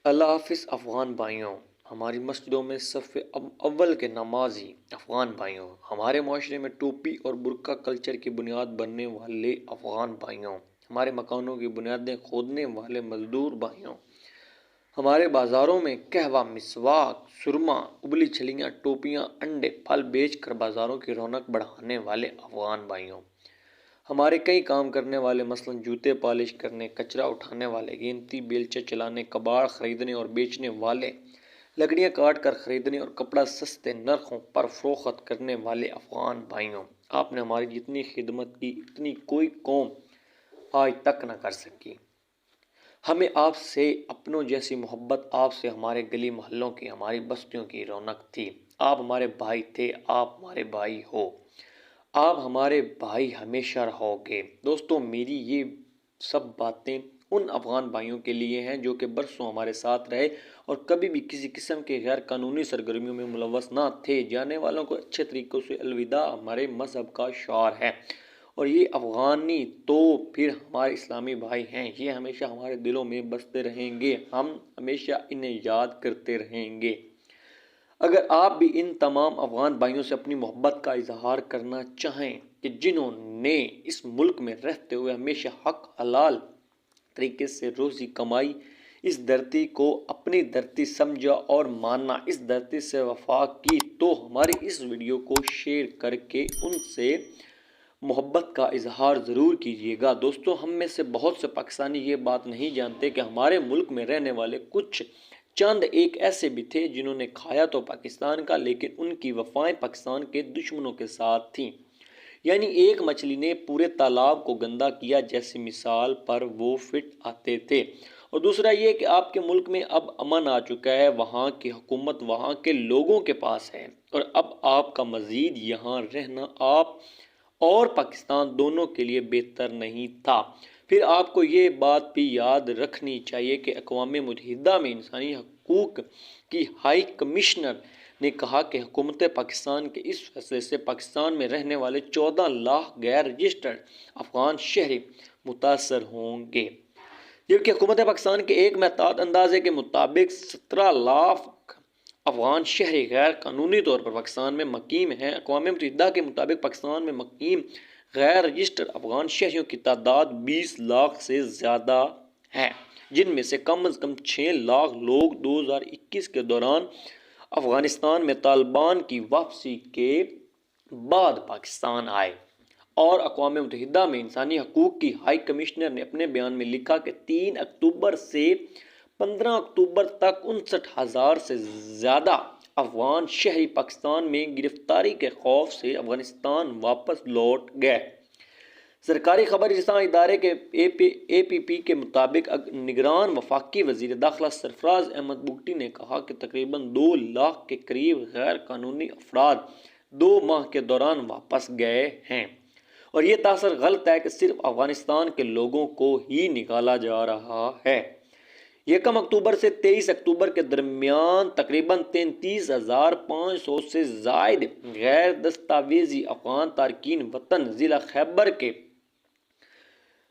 اللہ حافظ افغان بھائیوں، ہماری مسجدوں میں صف اول کے نمازی افغان بھائیوں، ہمارے معاشرے میں ٹوپی اور برقع کلچر کی بنیاد بننے والے افغان بھائیوں، ہمارے مکانوں کی بنیادیں کھودنے والے مزدور بھائیوں، ہمارے بازاروں میں قہوہ، مسواک، سرما، ابلی چھلیاں، ٹوپیاں، انڈے، پھل بیچ کر بازاروں کی رونق بڑھانے والے افغان بھائیوں، ہمارے کئی کام کرنے والے مثلاً جوتے پالش کرنے، کچرا اٹھانے والے، گنتی بیلچے چلانے، کباڑ خریدنے اور بیچنے والے، لکڑیاں کاٹ کر خریدنے اور کپڑا سستے نرخوں پر فروخت کرنے والے افغان بھائیوں، آپ نے ہماری جتنی خدمت کی اتنی کوئی قوم آج تک نہ کر سکی۔ ہمیں آپ سے اپنوں جیسی محبت، آپ سے ہمارے گلی محلوں کی، ہماری بستیوں کی رونق تھی۔ آپ ہمارے بھائی تھے، آپ ہمارے بھائی ہو، آپ ہمارے بھائی ہمیشہ رہو گے۔ دوستو، میری یہ سب باتیں ان افغان بھائیوں کے لیے ہیں جو کہ برسوں ہمارے ساتھ رہے اور کبھی بھی کسی قسم کے غیر قانونی سرگرمیوں میں ملوث نہ تھے۔ جانے والوں کو اچھے طریقوں سے الوداع ہمارے مذہب کا شعار ہے، اور یہ افغانی تو پھر ہمارے اسلامی بھائی ہیں، یہ ہمیشہ ہمارے دلوں میں بستے رہیں گے، ہم ہمیشہ انہیں یاد کرتے رہیں گے۔ اگر آپ بھی ان تمام افغان بھائیوں سے اپنی محبت کا اظہار کرنا چاہیں کہ جنہوں نے اس ملک میں رہتے ہوئے ہمیشہ حق حلال طریقے سے روزی کمائی، اس دھرتی کو اپنی دھرتی سمجھا اور مانا، اس دھرتی سے وفا کی، تو ہماری اس ویڈیو کو شیئر کر کے ان سے محبت کا اظہار ضرور کیجیے گا۔ دوستو، ہم میں سے بہت سے پاکستانی یہ بات نہیں جانتے کہ ہمارے ملک میں رہنے والے کچھ چند ایک ایسے بھی تھے جنہوں نے کھایا تو پاکستان کا، لیکن ان کی وفائیں پاکستان کے دشمنوں کے ساتھ تھیں۔ یعنی ایک مچھلی نے پورے تالاب کو گندا کیا جیسی مثال پر وہ فٹ آتے تھے۔ اور دوسرا یہ کہ آپ کے ملک میں اب امن آ چکا ہے، وہاں کی حکومت وہاں کے لوگوں کے پاس ہے، اور اب آپ کا مزید یہاں رہنا آپ اور پاکستان دونوں کے لیے بہتر نہیں تھا۔ پھر آپ کو یہ بات بھی یاد رکھنی چاہیے کہ اقوام متحدہ میں انسانی حقوق کی ہائی کمشنر نے کہا کہ حکومت پاکستان کے اس فیصلے سے پاکستان میں رہنے والے 14 لاکھ غیر رجسٹرڈ افغان شہری متاثر ہوں گے، جبکہ حکومت پاکستان کے ایک محتاط اندازے کے مطابق 17 لاکھ افغان شہری غیر قانونی طور پر پاکستان میں مقیم ہیں۔ اقوام متحدہ کے مطابق پاکستان میں مقیم غیر رجسٹرڈ افغان شہریوں کی تعداد 20 لاکھ سے زیادہ ہے، جن میں سے کم از کم 6 لاکھ لوگ 2021 کے دوران افغانستان میں طالبان کی واپسی کے بعد پاکستان آئے۔ اور اقوام متحدہ میں انسانی حقوق کی ہائی کمشنر نے اپنے بیان میں لکھا کہ 3 اکتوبر سے 15 اکتوبر تک 59,000 سے زیادہ افغان شہری پاکستان میں گرفتاری کے خوف سے افغانستان واپس لوٹ گئے۔ سرکاری خبر رساں ادارے کے اے پی پی کے مطابق نگران وفاقی وزیر داخلہ سرفراز احمد بگٹی نے کہا کہ تقریباً 2 لاکھ کے قریب غیر قانونی افراد 2 ماہ کے دوران واپس گئے ہیں، اور یہ تاثر غلط ہے کہ صرف افغانستان کے لوگوں کو ہی نکالا جا رہا ہے۔ 1 اکتوبر سے 23 اکتوبر کے درمیان تقریباً 33,500 سے زائد غیر دستاویزی افغان تارکین وطن ضلع خیبر کے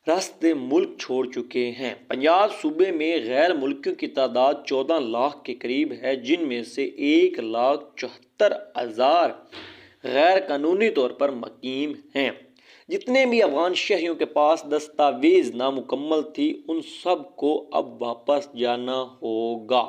راستے ملک چھوڑ چکے ہیں۔ پنجاب صوبے میں غیر ملکیوں کی تعداد 14 لاکھ کے قریب ہے، جن میں سے 1,74,000 غیر قانونی طور پر مقیم ہیں۔ جتنے بھی افغان شہریوں کے پاس دستاویز نامکمل تھی، ان سب کو اب واپس جانا ہوگا۔